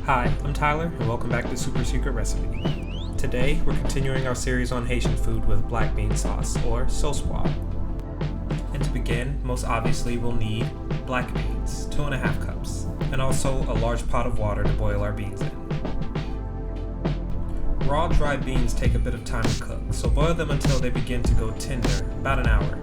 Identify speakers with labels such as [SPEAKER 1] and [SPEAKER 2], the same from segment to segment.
[SPEAKER 1] Hi, I'm Tyler, and welcome back to Super Secret Recipe. Today, we're continuing our series on Haitian food with black bean sauce, or sauce. And to begin, most obviously we'll need black beans, 2.5 cups, and also a large pot of water to boil our beans in. Raw dried beans take a bit of time to cook, so boil them until they begin to go tender, about an hour.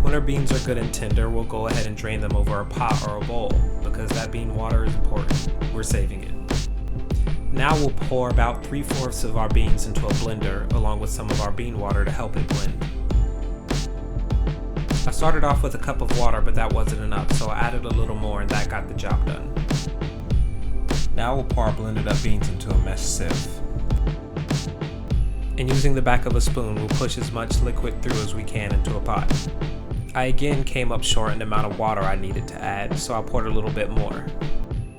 [SPEAKER 1] When our beans are good and tender, we'll go ahead and drain them over a pot or a bowl, because that bean water is important. We're saving it. Now we'll pour about 3/4 of our beans into a blender, along with some of our bean water to help it blend. I started off with a cup of water, but that wasn't enough, so I added a little more and that got the job done. Now we'll pour our blended up beans into a mesh sieve. And using the back of a spoon, we'll push as much liquid through as we can into a pot. I again came up short in the amount of water I needed to add, so I poured a little bit more.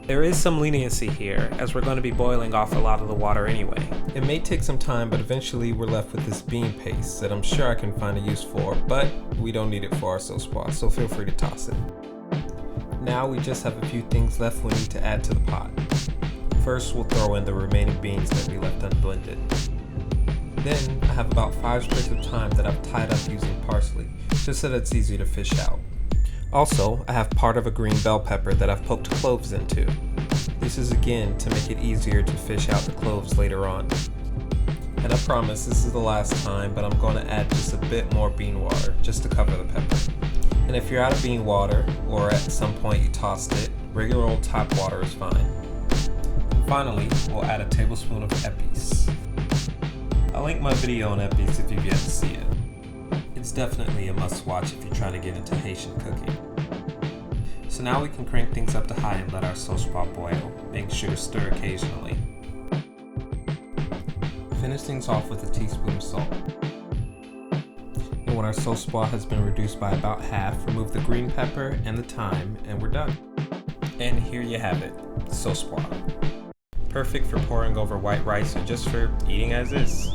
[SPEAKER 1] There is some leniency here, as we're going to be boiling off a lot of the water anyway. It may take some time, but eventually we're left with this bean paste that I'm sure I can find a use for, but we don't need it for our sauce, so feel free to toss it. Now we just have a few things left we need to add to the pot. First, we'll throw in the remaining beans that we left unblended. Then, I have about 5 sprigs of thyme that I've tied up using parsley, just so that it's easy to fish out. Also, I have part of a green bell pepper that I've poked cloves into. This is again to make it easier to fish out the cloves later on. And I promise this is the last time, but I'm going to add just a bit more bean water, just to cover the pepper. And if you're out of bean water, or at some point you tossed it, regular old tap water is fine. And finally, we'll add a tablespoon of Epis. I'll link my video on Epis if you've yet to see it. It's definitely a must-watch if you're trying to get into Haitian cooking. So now we can crank things up to high and let our sauce boil, making sure to stir occasionally. Finish things off with a teaspoon of salt. And when our sauce has been reduced by about half, remove the green pepper and the thyme, and we're done. And here you have it, sauce. Perfect for pouring over white rice or just for eating as is.